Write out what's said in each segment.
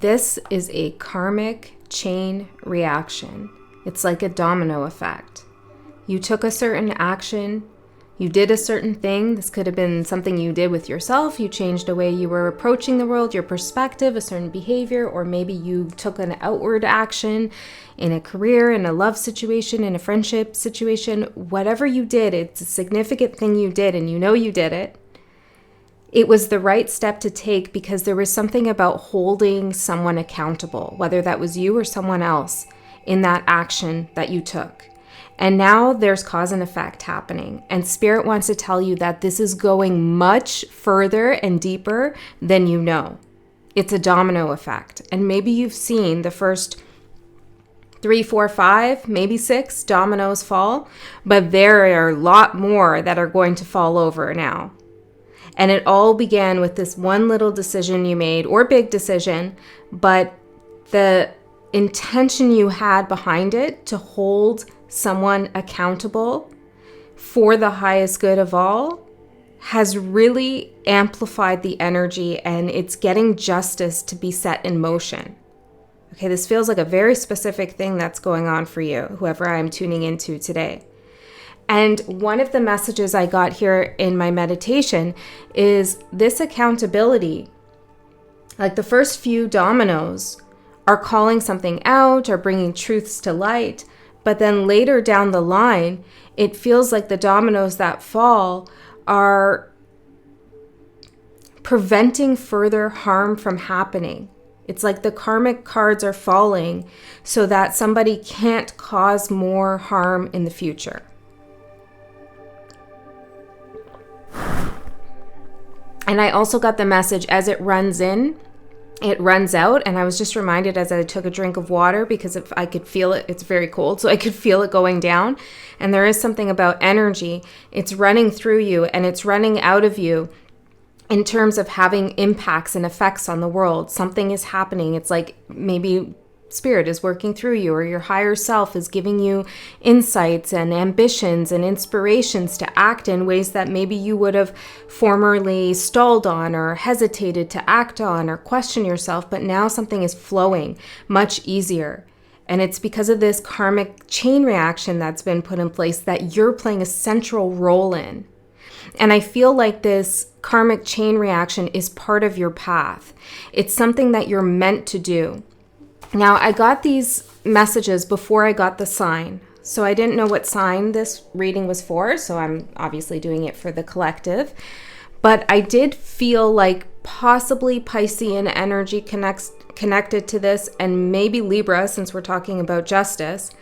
This is a karmic chain reaction. It's like a domino effect. You took a certain action, you did a certain thing. This could have been something you did with yourself. You changed the way you were approaching the world, your perspective, a certain behavior, or maybe you took an outward action in a career, in a love situation, in a friendship situation. Whatever you did, it's a significant thing you did, and you know you did it. It was the right step to take because there was something about holding someone accountable, whether that was you or someone else, in that action that you took. And now there's cause and effect happening. And Spirit wants to tell you that this is going much further and deeper than you know. It's a domino effect. And maybe you've seen the first 3, 4, 5, maybe 6 dominoes fall, but there are a lot more that are going to fall over now. And it all began with this one little decision you made, or big decision, but the intention you had behind it to hold someone accountable for the highest good of all has really amplified the energy, and it's getting justice to be set in motion. Okay, this feels like a very specific thing that's going on for you, whoever I'm tuning into today. And one of the messages I got here in my meditation is this accountability. Like the first few dominoes are calling something out or bringing truths to light. But then later down the line, it feels like the dominoes that fall are preventing further harm from happening. It's like the karmic cards are falling so that somebody can't cause more harm in the future. And I also got the message as it runs in, it runs out. And I was just reminded as I took a drink of water, because if I could feel it, it's very cold, so I could feel it going down. And there is something about energy. It's running through you and it's running out of you in terms of having impacts and effects on the world. Something is happening. It's like maybe Spirit is working through you, or your higher self is giving you insights and ambitions and inspirations to act in ways that maybe you would have formerly stalled on or hesitated to act on or question yourself, but now something is flowing much easier. And it's because of this karmic chain reaction that's been put in place that you're playing a central role in. And I feel like this karmic chain reaction is part of your path. It's something that you're meant to do. Now, I got these messages before I got the sign, so I didn't know what sign this reading was for, so I'm obviously doing it for the collective. But I did feel like possibly Piscean energy connected to this, and maybe Libra, since we're talking about justice.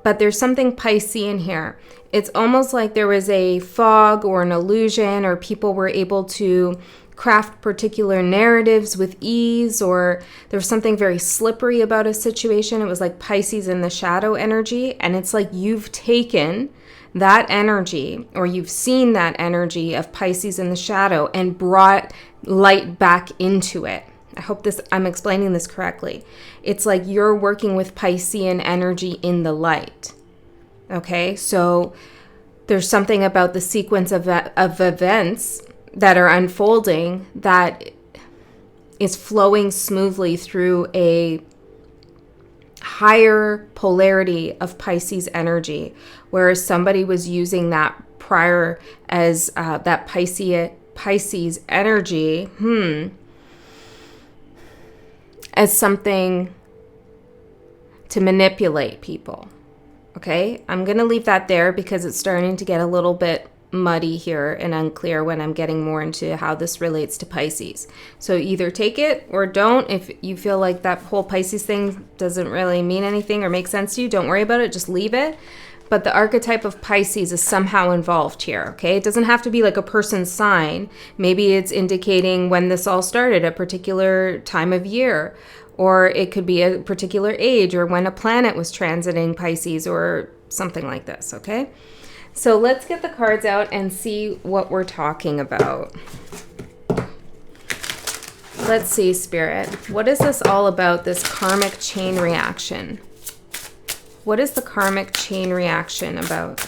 But there's something Piscean here. It's almost like there was a fog or an illusion, or people were able to craft particular narratives with ease, or there's something very slippery about a situation. It was like Pisces in the shadow energy, and it's like you've taken that energy, or you've seen that energy of Pisces in the shadow and brought light back into it. I hope I'm explaining this correctly. It's like you're working with Piscean energy in the light. Okay, so there's something about the sequence of events that are unfolding that is flowing smoothly through a higher polarity of Pisces energy, whereas somebody was using that prior as that Pisces energy as something to manipulate people. Okay, I'm going to leave that there because it's starting to get a little bit muddy here and unclear when I'm getting more into how this relates to Pisces. So either take it or don't. If you feel like that whole Pisces thing doesn't really mean anything or make sense to you, don't worry about it, just leave it. But the archetype of Pisces is somehow involved here, okay? It doesn't have to be like a person's sign. Maybe it's indicating when this all started, a particular time of year, or it could be a particular age, or when a planet was transiting Pisces, or something like this, okay? So let's get the cards out and see what we're talking about. Let's see, Spirit. What is this all about, this karmic chain reaction? What is the karmic chain reaction about?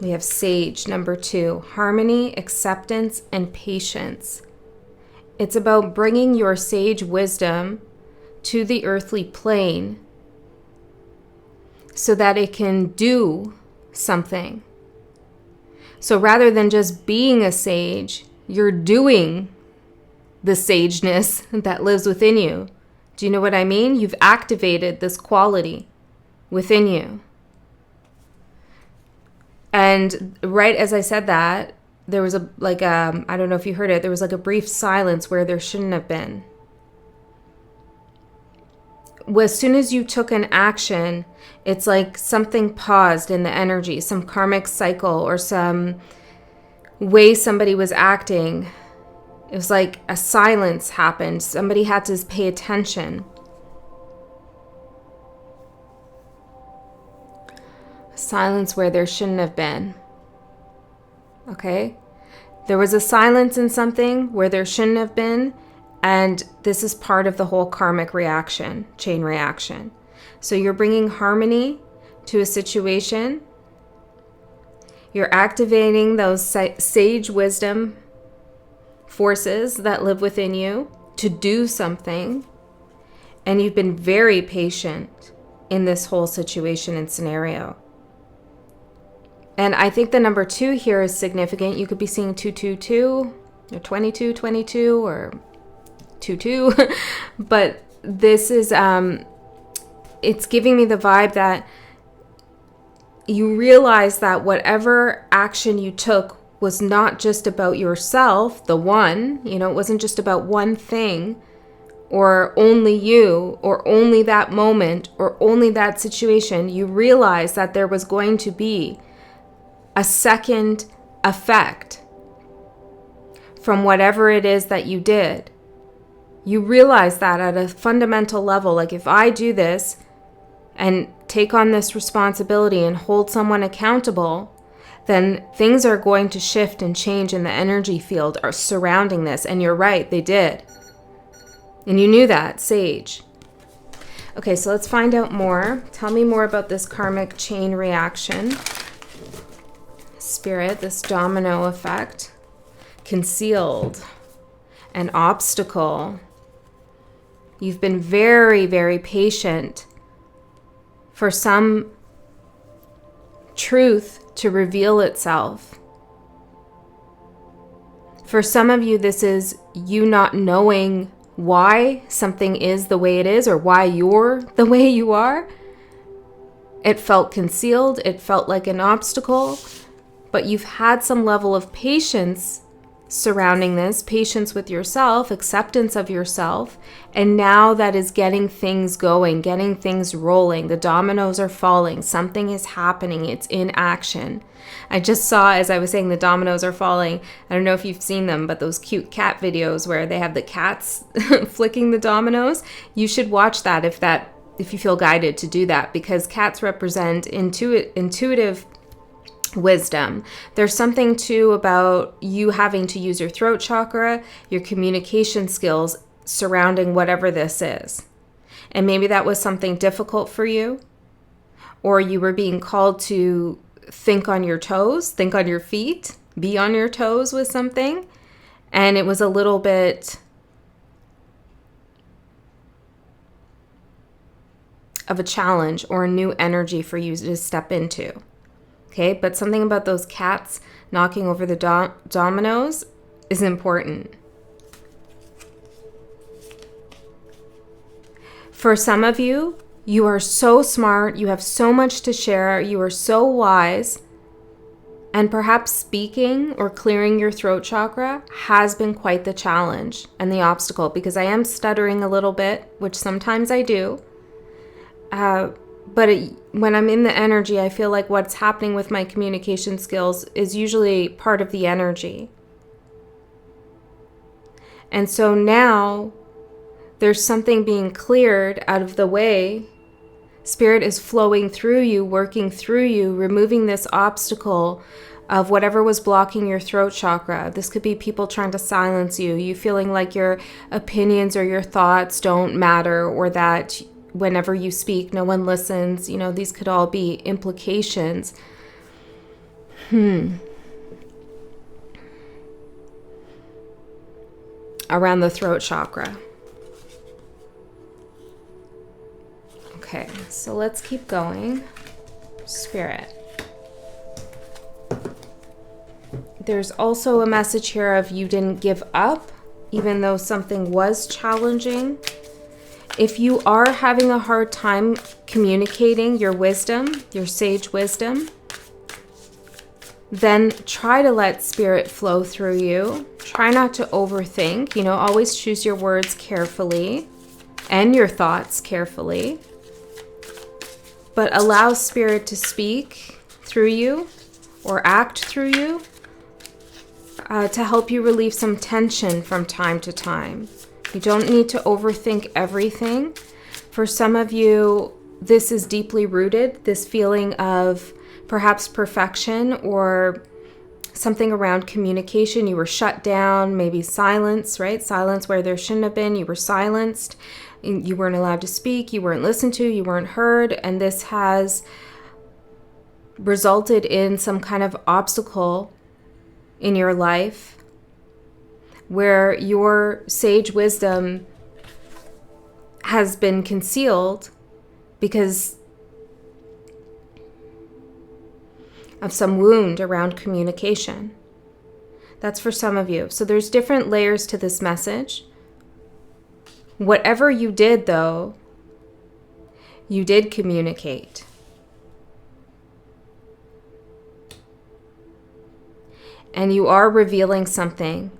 We have sage, number 2, harmony, acceptance, and patience. It's about bringing your sage wisdom to the earthly plane so that it can do something. So rather than just being a sage, you're doing the sageness that lives within you. Do you know what I mean? You've activated this quality within you. And right as I said that, there was I don't know if you heard it, there was like a brief silence where there shouldn't have been. As soon as you took an action, it's like something paused in the energy, some karmic cycle or some way somebody was acting. It was like a silence happened. Somebody had to pay attention. Silence where there shouldn't have been. Okay? There was a silence in something where there shouldn't have been, and this is part of the whole karmic reaction, chain reaction. So you're bringing harmony to a situation. You're activating those sage wisdom forces that live within you to do something, and you've been very patient in this whole situation and scenario. And I think the number 2 here is significant. You could be seeing 222 or 2222 or 22, but this is it's giving me the vibe that you realize that whatever action you took was not just about yourself, the one, it wasn't just about one thing or only you or only that moment or only that situation. You realize that there was going to be a second effect from whatever it is that you did. You realize that at a fundamental level, like if I do this and take on this responsibility and hold someone accountable, then things are going to shift and change in the energy field surrounding this. And you're right, they did. And you knew that, sage. Okay, so let's find out more. Tell me more about this karmic chain reaction. Spirit, this domino effect. Concealed. An obstacle. You've been very, very patient for some truth to reveal itself. For some of you, this is you not knowing why something is the way it is or why you're the way you are. It felt concealed. It felt like an obstacle. But you've had some level of patience surrounding this, patience with yourself, acceptance of yourself, and now that is getting things going, getting things rolling. The dominoes are falling. Something is happening. It's in action. I just saw, as I was saying, the dominoes are falling. I don't know if you've seen them, but those cute cat videos where they have the cats flicking the dominoes, you should watch that if you feel guided to do that, because cats represent intuitive wisdom. There's something too about you having to use your throat chakra, your communication skills surrounding whatever this is. And maybe that was something difficult for you, or you were being called to think on your toes, think on your feet, be on your toes with something. And it was a little bit of a challenge or a new energy for you to step into. Okay, but something about those cats knocking over the dominoes is important. For some of you, you are so smart, you have so much to share, you are so wise, and perhaps speaking or clearing your throat chakra has been quite the challenge and the obstacle, because I am stuttering a little bit, which sometimes I do. When I'm in the energy, I feel like what's happening with my communication skills is usually part of the energy. And so now there's something being cleared out of the way. Spirit is flowing through you, working through you, removing this obstacle of whatever was blocking your throat chakra. This could be people trying to silence you, you feeling like your opinions or your thoughts don't matter, or that whenever you speak, no one listens. These could all be implications. Around the throat chakra. Okay, so let's keep going. Spirit. There's also a message here of you didn't give up, even though something was challenging. If you are having a hard time communicating your wisdom, your sage wisdom, then try to let spirit flow through you. Try not to overthink. Always choose your words carefully and your thoughts carefully. But allow spirit to speak through you or act through you to help you relieve some tension from time to time. You don't need to overthink everything. For some of you, this is deeply rooted, this feeling of perhaps perfection or something around communication. You were shut down, maybe silence, right? Silence where there shouldn't have been. You were silenced. You weren't allowed to speak. You weren't listened to. You weren't heard. And this has resulted in some kind of obstacle in your life where your sage wisdom has been concealed because of some wound around communication. That's for some of you. So there's different layers to this message. Whatever you did, though, you did communicate. And you are revealing something,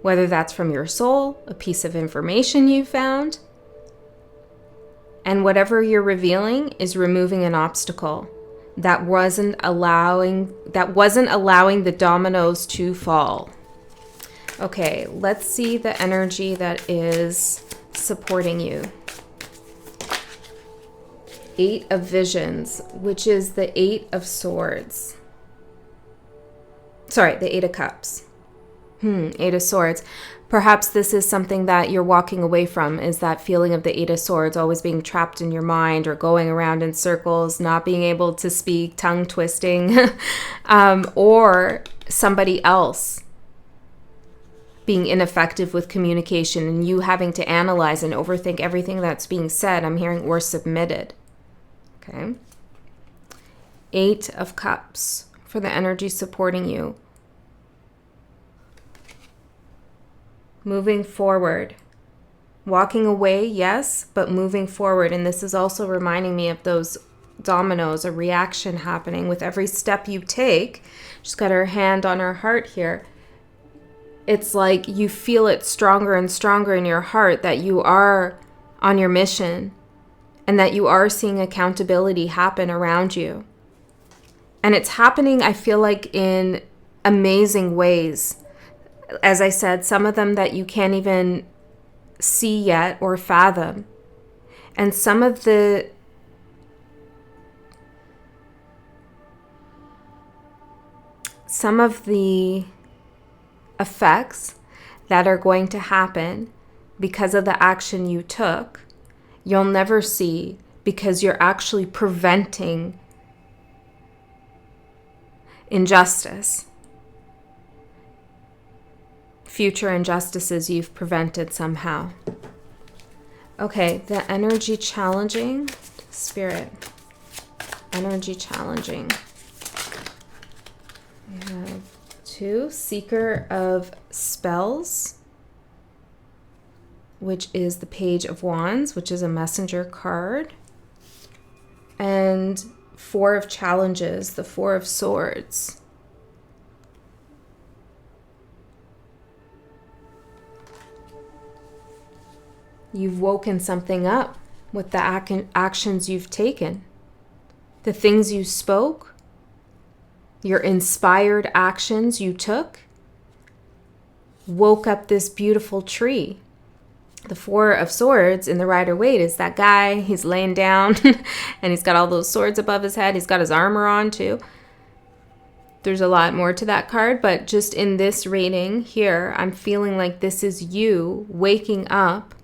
whether that's from your soul, a piece of information you found, and whatever you're revealing is removing an obstacle that wasn't allowing the dominoes to fall. Okay, let's see the energy that is supporting you. 8 of Visions, which is the 8 of Swords. Sorry, the 8 of Cups. 8 of Swords. Perhaps this is something that you're walking away from, is that feeling of the 8 of Swords, always being trapped in your mind or going around in circles, not being able to speak, tongue twisting, or somebody else being ineffective with communication and you having to analyze and overthink everything that's being said. I'm hearing or submitted. Okay. 8 of Cups for the energy supporting you. Moving forward. Walking away, yes, but moving forward. And this is also reminding me of those dominoes, a reaction happening with every step you take. She's got her hand on her heart here. It's like you feel it stronger and stronger in your heart that you are on your mission and that you are seeing accountability happen around you. And it's happening, I feel like, in amazing ways. As I said, some of them that you can't even see yet or fathom. And some of the effects that are going to happen because of the action you took, you'll never see because you're actually preventing injustice. Future injustices you've prevented somehow. Okay, the energy challenging. Spirit. Energy challenging. We have 2. Seeker of Spells, which is the Page of Wands, which is a messenger card. And 4 of Challenges, the 4 of Swords. You've woken something up with the actions you've taken. The things you spoke, your inspired actions you took, woke up this beautiful tree. The 4 of Swords in the Rider-Waite is that guy. He's laying down and he's got all those swords above his head. He's got his armor on too. There's a lot more to that card, but just in this reading here, I'm feeling like this is you waking up.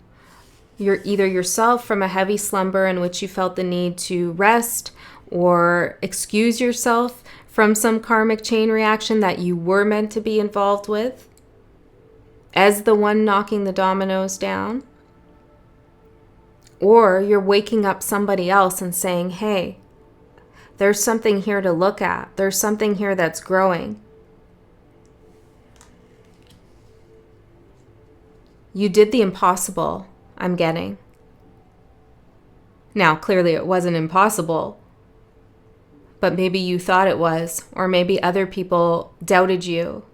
You're either yourself from a heavy slumber in which you felt the need to rest or excuse yourself from some karmic chain reaction that you were meant to be involved with as the one knocking the dominoes down. Or you're waking up somebody else and saying, hey, there's something here to look at. There's something here that's growing. You did the impossible, I'm getting. Now, clearly it wasn't impossible, but maybe you thought it was, or maybe other people doubted you,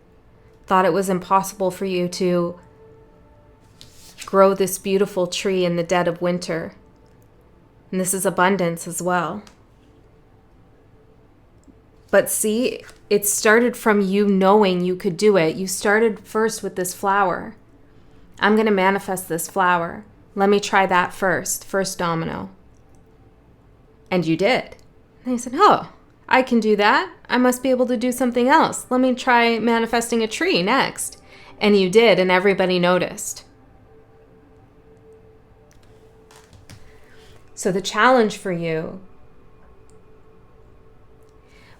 thought it was impossible for you to grow this beautiful tree in the dead of winter. And this is abundance as well. But see, it started from you knowing you could do it. You started first with this flower. I'm going to manifest this flower. Let me try that first domino. And you did. And you said, oh, I can do that. I must be able to do something else. Let me try manifesting a tree next. And you did, and everybody noticed. So the challenge for you,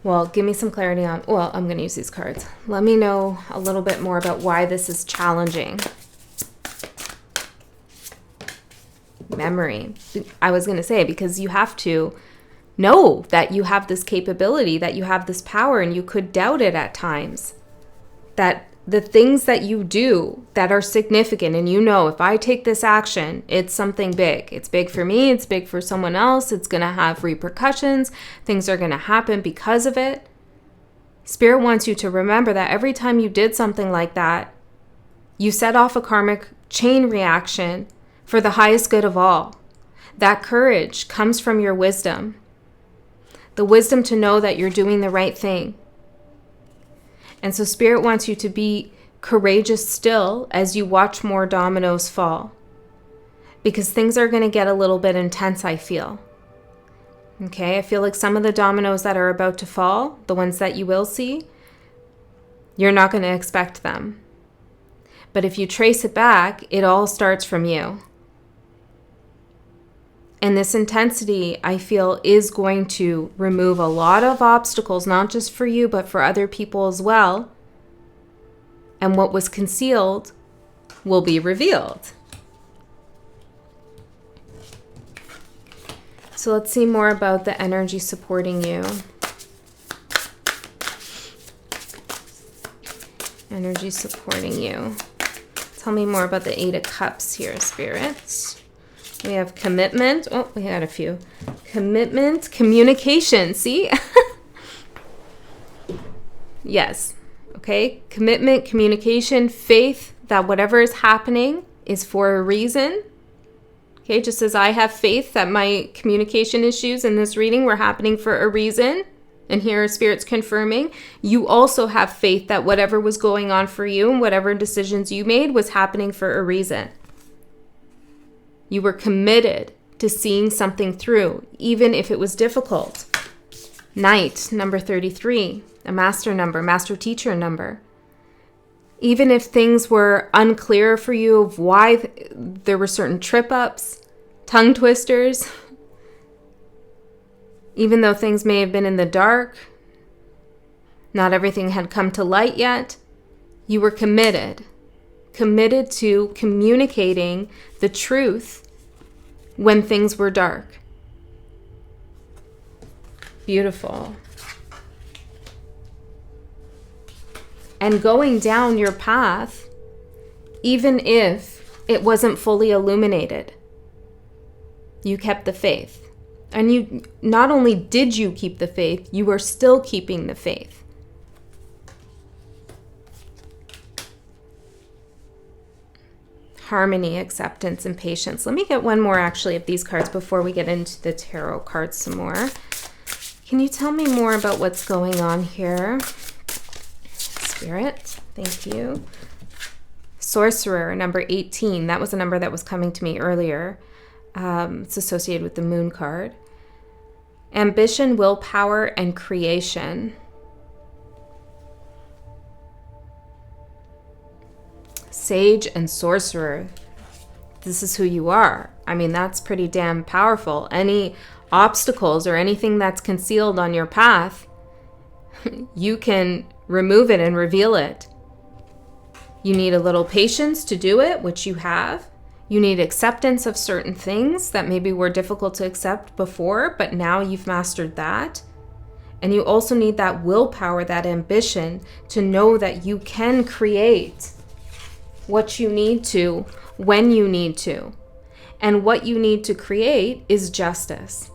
well, give me some clarity on, well, I'm going to use these cards. Let me know a little bit more about why this is challenging. Memory. I was going to say, because you have to know that you have this capability, that you have this power, and you could doubt it at times. That the things that you do that are significant, and you know, if I take this action, it's something big. It's big for me. It's big for someone else. It's going to have repercussions. Things are going to happen because of it. Spirit wants you to remember that every time you did something like that, you set off a karmic chain reaction for the highest good of all. That courage comes from your wisdom. The wisdom to know that you're doing the right thing. And so Spirit wants you to be courageous still as you watch more dominoes fall. Because things are going to get a little bit intense, I feel. Okay, I feel like some of the dominoes that are about to fall, the ones that you will see, you're not going to expect them. But if you trace it back, it all starts from you. And this intensity, I feel, is going to remove a lot of obstacles, not just for you, but for other people as well. And what was concealed will be revealed. So let's see more about the energy supporting you. Energy supporting you. Tell me more about the Eight of Cups here, spirits. We have commitment. Oh, we had a few. Commitment, communication. See? Yes. Okay. Commitment, communication, faith that whatever is happening is for a reason. Okay. Just as I have faith that my communication issues in this reading were happening for a reason, and here are spirits confirming, you also have faith that whatever was going on for you and whatever decisions you made was happening for a reason. You were committed to seeing something through, even if it was difficult. Knight, number 33, a master number, master teacher number. Even if things were unclear for you of why there were certain trip-ups, tongue twisters, even though things may have been in the dark, not everything had come to light yet, you were committed to communicating the truth when things were dark. Beautiful. And going down your path, even if it wasn't fully illuminated, you kept the faith. And you not only did you keep the faith, you are still keeping the faith. Harmony, acceptance, and patience. Let me get one more actually of these cards before we get into the tarot cards some more. Can you tell me more about what's going on here? Spirit, thank you. Sorcerer, number 18. That was a number that was coming to me earlier. It's associated with the Moon card. Ambition, willpower, and creation. Sage and sorcerer. This is who you are. I mean, that's pretty damn powerful. Any obstacles or anything that's concealed on your path you can remove it and reveal it. You need a little patience to do it, which you have. You need acceptance of certain things that maybe were difficult to accept before, but now you've mastered that. And you also need that willpower, that ambition to know that you can create what you need to, when you need to. And what you need to create is justice.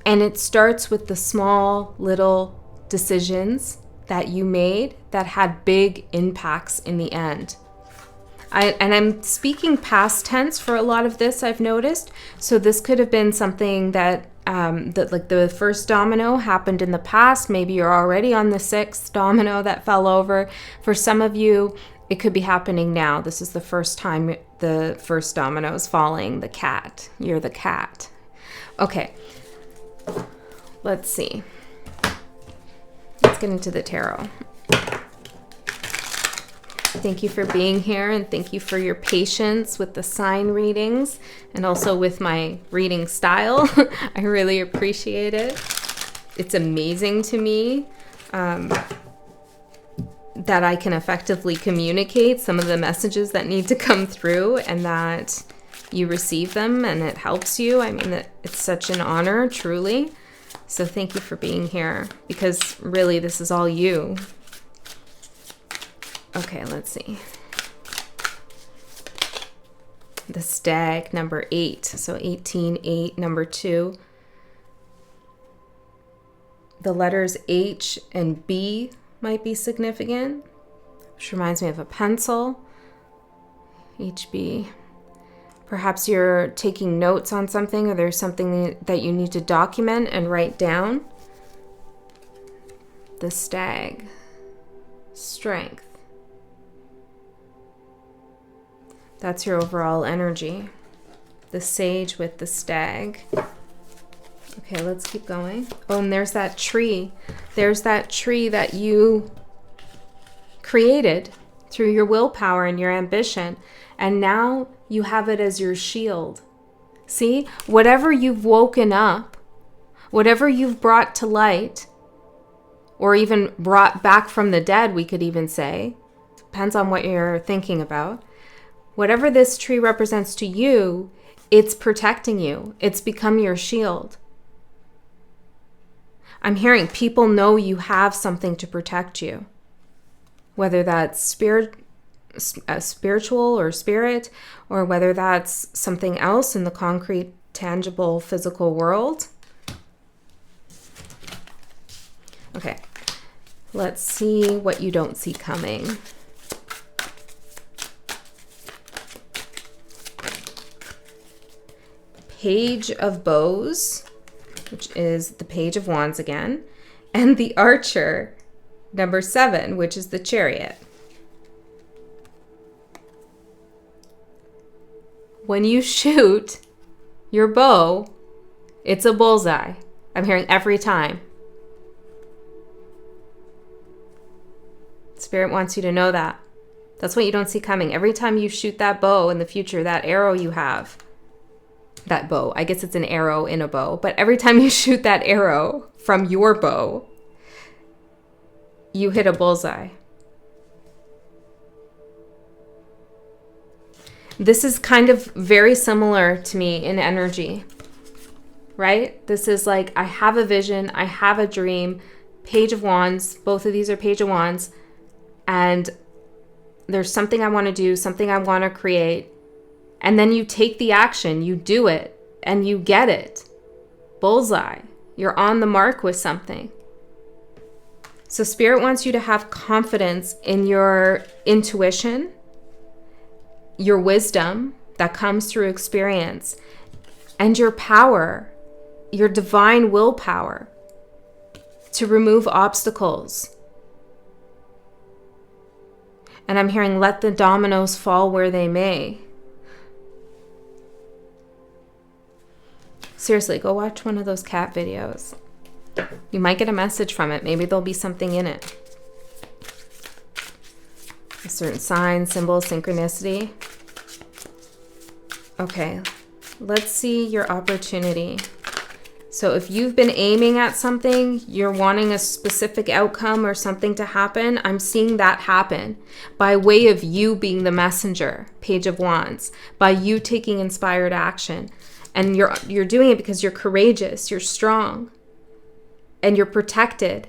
And it starts with the small little decisions that you made that had big impacts in the end. I'm speaking past tense for a lot of this, I've noticed. So this could have been something that like the first domino happened in the past. Maybe you're already on the 6th domino that fell over. For some of you, it could be happening now. This is the first time the first domino is falling. The cat. You're the cat. Okay. Let's see. Let's get into the tarot. Thank you for being here, and thank you for your patience with the sign readings and also with my reading style. I really appreciate it. It's amazing to me that I can effectively communicate some of the messages that need to come through and that you receive them and it helps you. I mean, it's such an honor, truly. So thank you for being here, because really this is all you. Okay, let's see. The stag, number 8. So 18, 8, number 2. The letters H and B might be significant, which reminds me of a pencil. HB. Perhaps you're taking notes on something, or there's something that you need to document and write down. The stag. Strength. That's your overall energy. The sage with the stag. Okay, let's keep going. Oh, and there's that tree. There's that tree that you created through your willpower and your ambition. And now you have it as your shield. See, whatever you've woken up, whatever you've brought to light, or even brought back from the dead, we could even say, depends on what you're thinking about. Whatever this tree represents to you, it's protecting you. It's become your shield. I'm hearing people know you have something to protect you. Whether that's spiritual or spirit, or whether that's something else in the concrete, tangible, physical world. Okay, let's see what you don't see coming. Page of Bows, which is the Page of Wands again, and the Archer, number 7, which is the Chariot. When you shoot your bow, it's a bullseye. I'm hearing every time. Spirit wants you to know that. That's what you don't see coming. Every time you shoot that bow in the future, that arrow you have, that bow, I guess it's an arrow in a bow, but every time you shoot that arrow from your bow, you hit a bullseye. This is kind of very similar to me in energy, right? This is like, I have a vision, I have a dream, Page of Wands, both of these are Page of Wands, and there's something I want to do, something I want to create, and then you take the action, you do it, and you get it. Bullseye. You're on the mark with something. So Spirit wants you to have confidence in your intuition, your wisdom that comes through experience, and your power, your divine willpower to remove obstacles. And I'm hearing, let the dominoes fall where they may. Seriously, go watch one of those cat videos. You might get a message from it. Maybe there'll be something in it. A certain sign, symbol, synchronicity. Okay, let's see your opportunity. So if you've been aiming at something, you're wanting a specific outcome or something to happen, I'm seeing that happen by way of you being the messenger, Page of Wands, by you taking inspired action. And you're doing it because you're courageous, you're strong, and you're protected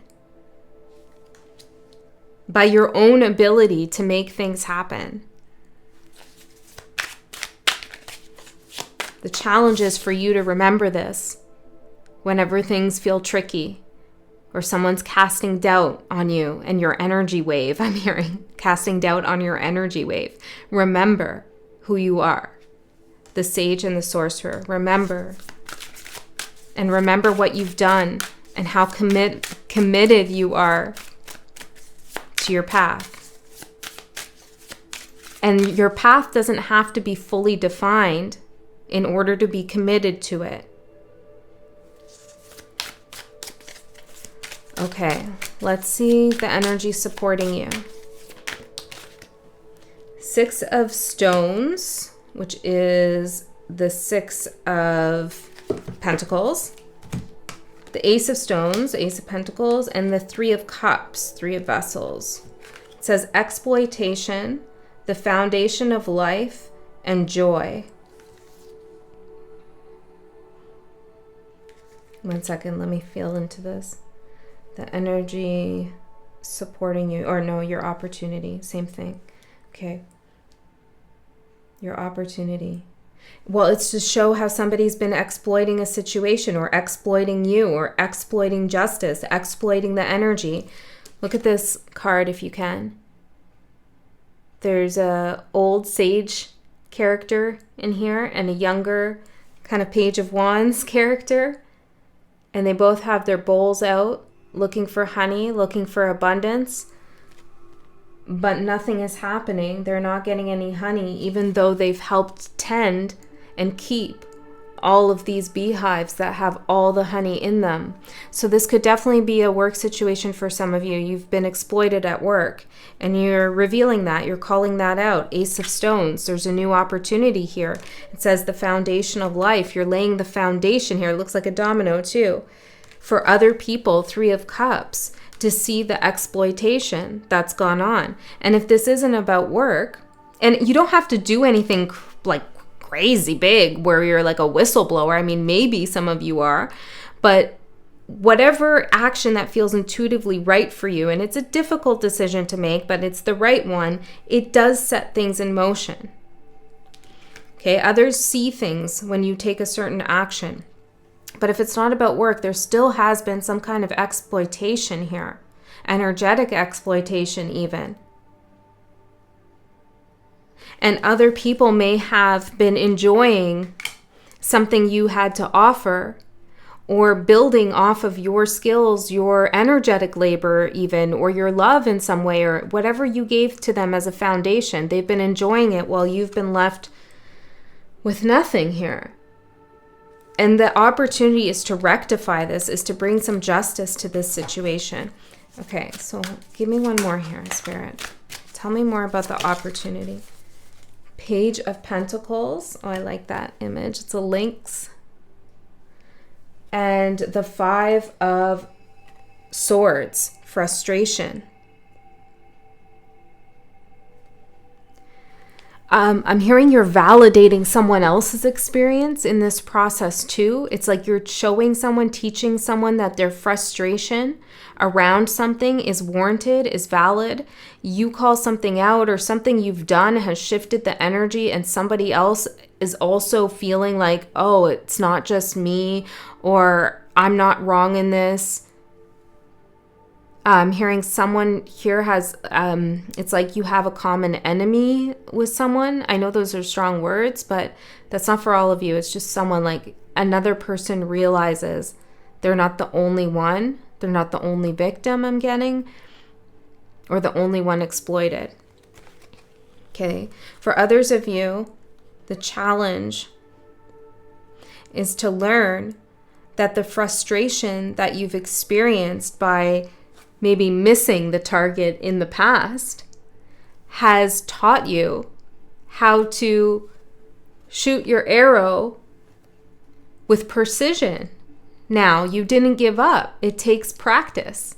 by your own ability to make things happen. The challenge is for you to remember this whenever things feel tricky or someone's casting doubt on you and your energy wave. I'm hearing casting doubt on your energy wave. Remember who you are, the sage and the sorcerer. Remember, and remember what you've done and how committed you are to your path. And your path doesn't have to be fully defined in order to be committed to it. Okay, let's see the energy supporting you. 6 of Stones, which is the 6 of Pentacles. The Ace of Stones, Ace of Pentacles, and the 3 of Cups, 3 of Vessels. It says exploitation, the foundation of life, and joy. One second, let me feel into this. The energy supporting you, or no, your opportunity, same thing. Okay. Your opportunity. Well, it's to show how somebody's been exploiting a situation or exploiting you or exploiting justice, exploiting the energy. Look at this card if you can. There's a old sage character in here and a younger kind of Page of Wands character. And they both have their bowls out, looking for honey, looking for abundance. But nothing is happening. They're not getting any honey, even though they've helped tend and keep all of these beehives that have all the honey in them. So this could definitely be a work situation for some of you. You've been exploited at work and you're revealing that. You're calling that out. Ace of Stones. There's a new opportunity here. It says the foundation of life. You're laying the foundation here. It looks like a domino too. For other people, 3 of Cups, to see the exploitation that's gone on. And if this isn't about work, and you don't have to do anything like crazy big where you're like a whistleblower. I mean, maybe some of you are, but whatever action that feels intuitively right for you, and it's a difficult decision to make, but it's the right one, it does set things in motion. Okay, others see things when you take a certain action. But if it's not about work, there still has been some kind of exploitation here. Energetic exploitation even. And other people may have been enjoying something you had to offer or building off of your skills, your energetic labor even, or your love in some way, or whatever you gave to them as a foundation. They've been enjoying it while you've been left with nothing here. And the opportunity is to rectify this, is to bring some justice to this situation. Okay, so give me one more here, Spirit. Tell me more about the opportunity. Page of Pentacles. Oh, I like that image. It's a lynx. And the 5 of Swords. Frustration. I'm hearing you're validating someone else's experience in this process too. It's like you're showing someone, teaching someone that their frustration around something is warranted, is valid. You call something out or something you've done has shifted the energy and somebody else is also feeling like, oh, it's not just me, or I'm not wrong in this. I'm hearing someone here has, it's like you have a common enemy with someone. I know those are strong words, but that's not for all of you. It's just someone, like another person realizes they're not the only one. They're not the only victim I'm getting, or the only one exploited. Okay. For others of you, the challenge is to learn that the frustration that you've experienced by maybe missing the target in the past has taught you how to shoot your arrow with precision, Now, you didn't give up. It takes practice.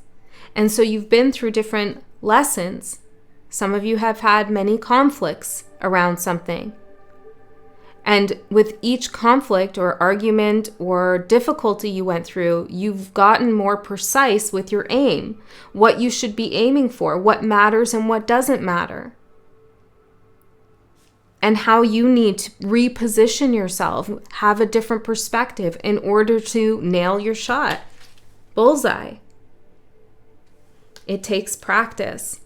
And so you've been through different lessons. Some of you have had many conflicts around something. And with each conflict or argument or difficulty you went through, you've gotten more precise with your aim, what you should be aiming for, what matters and what doesn't matter, and how you need to reposition yourself, have a different perspective in order to nail your shot. Bullseye. It takes practice.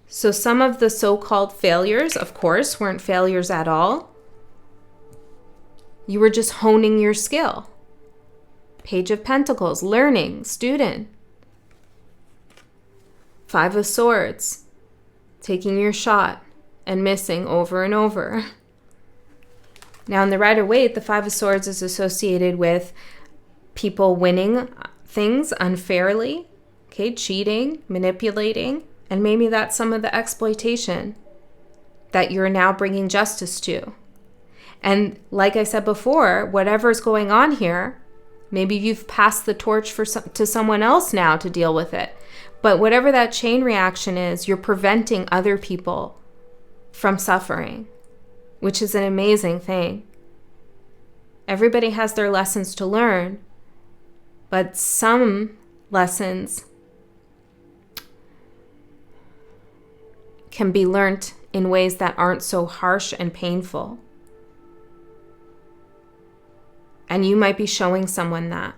So some of the so-called failures, of course, weren't failures at all. You were just honing your skill. Page of Pentacles, learning, student. Five of Swords, taking your shot and missing over and over. Now in the Rider-Waite, the Five of Swords is associated with people winning things unfairly, okay, cheating, manipulating, and maybe that's some of the exploitation that you're now bringing justice to. And like I said before, whatever's going on here, maybe you've passed the torch to someone else now to deal with it. But whatever that chain reaction is, you're preventing other people from suffering, which is an amazing thing. Everybody has their lessons to learn, but some lessons can be learned in ways that aren't so harsh and painful. And you might be showing someone that.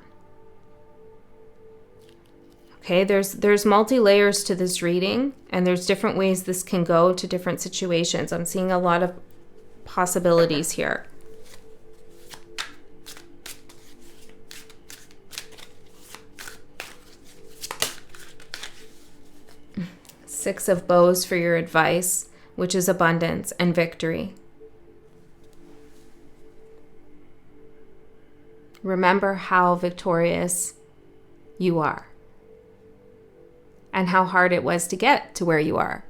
Okay, there's multi-layers to this reading, and there's different ways this can go to different situations. I'm seeing a lot of possibilities here. Six of Bows for your advice, which is abundance and victory. Remember how victorious you are and how hard it was to get to where you are,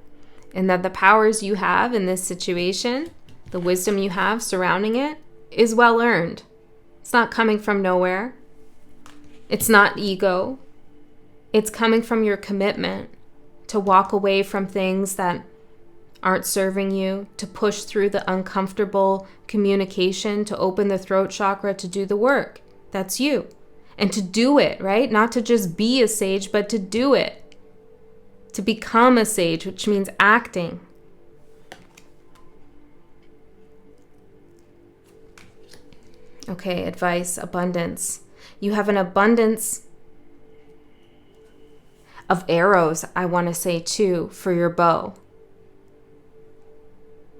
and that the powers you have in this situation, the wisdom you have surrounding it, is well earned. It's not coming from nowhere. It's not ego. It's coming from your commitment to walk away from things that aren't serving you, to push through the uncomfortable communication, to open the throat chakra, to do the work. That's you. And to do it, right? Not to just be a sage, but to do it. To become a sage, which means acting. Okay, advice, abundance. You have an abundance of arrows, I want to say too, for your bow.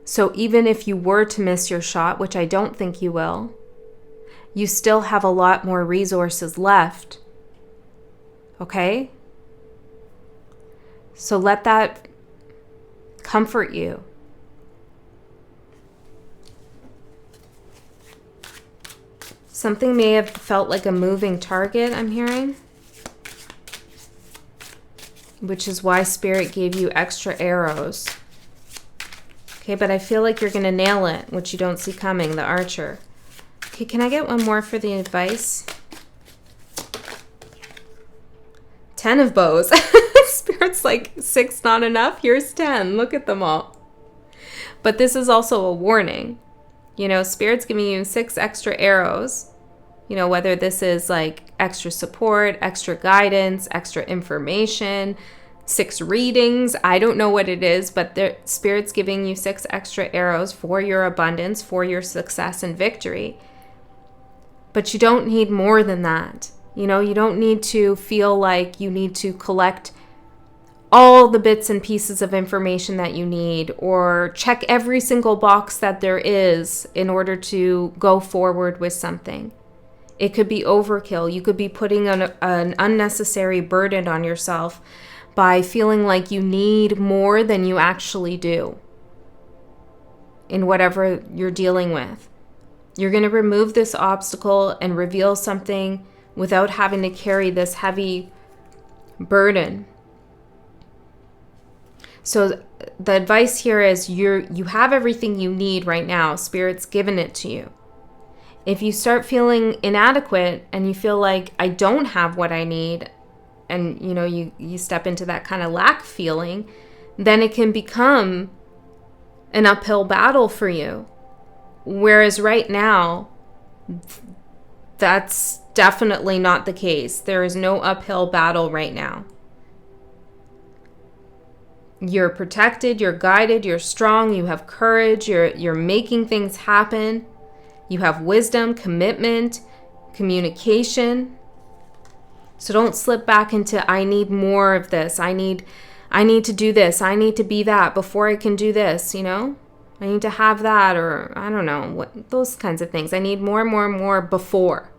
So even if you were to miss your shot, which I don't think you will, you still have a lot more resources left. Okay? So let that comfort you. Something may have felt like a moving target, I'm hearing, which is why Spirit gave you extra arrows. Okay, but I feel like you're going to nail it, which you don't see coming, the Archer. Okay, can I get one more for the advice? 10 of Bows. Spirit's like, 6 not enough? Here's 10. Look at them all. But this is also a warning. You know, Spirit's giving you 6 extra arrows. You know, whether this is like extra support, extra guidance, extra information, 6 readings. I don't know what it is, but the Spirit's giving you 6 extra arrows for your abundance, for your success and victory. But you don't need more than that. You know, you don't need to feel like you need to collect all the bits and pieces of information that you need, or check every single box that there is in order to go forward with something. It could be overkill. You could be putting an unnecessary burden on yourself by feeling like you need more than you actually do in whatever you're dealing with. You're going to remove this obstacle and reveal something without having to carry this heavy burden. So the advice here is you have everything you need right now. Spirit's given it to you. If you start feeling inadequate and you feel like I don't have what I need, and you step into that kind of lack feeling, then it can become an uphill battle for you. Whereas right now, that's definitely not the case. There is no uphill battle right now. You're protected, you're guided, you're strong, you have courage, you're making things happen. You have wisdom, commitment, communication. So don't slip back into, I need more of this. I need to do this. I need to be that before I can do this, I need to have that, or I don't know, those kinds of things. I need more before.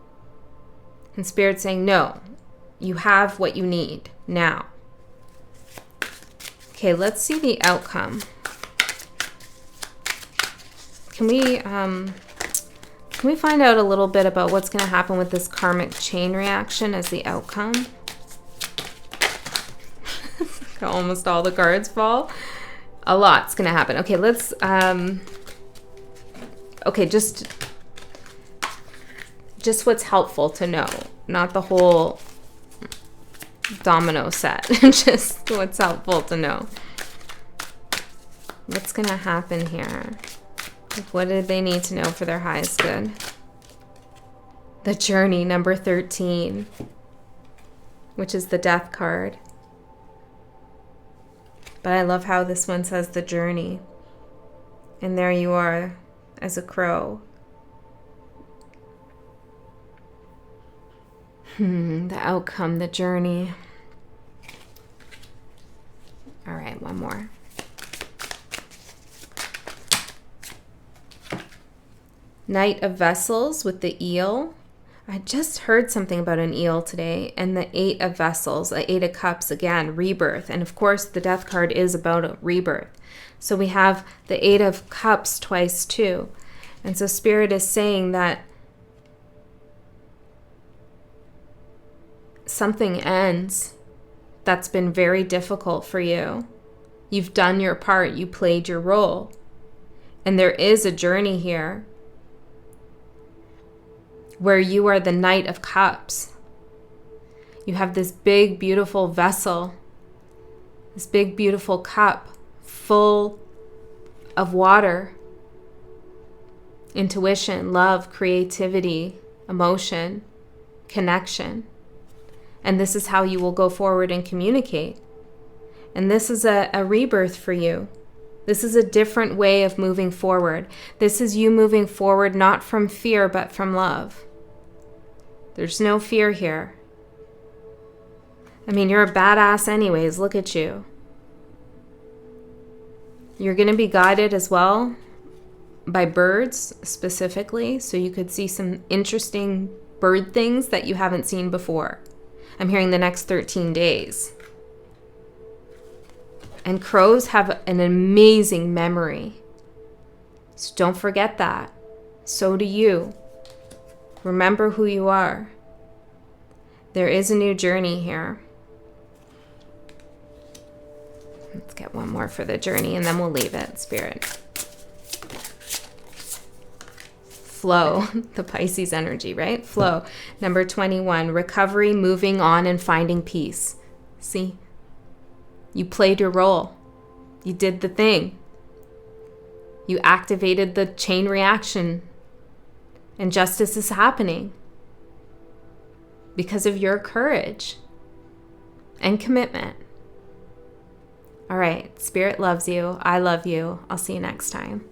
And Spirit's saying, no, you have what you need now. Okay, let's see the outcome. Can we find out a little bit about what's going to happen with this karmic chain reaction as the outcome? Almost all the cards fall. A lot's going to happen. Okay, let's... okay, just what's helpful to know. Not the whole domino set. Just what's helpful to know. What's going to happen here? What did they need to know for their highest good? The journey, number 13, which is the death card. But I love how this one says the journey. And there you are as a crow. The outcome, the journey. All right, one more. Knight of Vessels with the eel. I just heard something about an eel today. And the 8 of Vessels, the 8 of Cups, again, rebirth. And of course, the death card is about a rebirth. So we have the 8 of Cups twice too. And so Spirit is saying that something ends that's been very difficult for you. You've done your part. You played your role. And there is a journey here where you are the Knight of Cups. You have this big, beautiful vessel, this big, beautiful cup full of water, intuition, love, creativity, emotion, connection. And this is how you will go forward and communicate. And this is a rebirth for you. This is a different way of moving forward. This is you moving forward not from fear, but from love. There's no fear here. I mean, you're a badass anyways. Look at you. You're going to be guided as well by birds specifically, so you could see some interesting bird things that you haven't seen before. I'm hearing the next 13 days. And crows have an amazing memory. So don't forget that. So do you. Remember who you are. There is a new journey here. Let's get one more for the journey and then we'll leave it, Spirit. Flow, the Pisces energy, right? Flow. Number 21, recovery, moving on, and finding peace. See? You played your role. You did the thing. You activated the chain reaction. And justice is happening because of your courage and commitment. All right, Spirit loves you. I love you. I'll see you next time.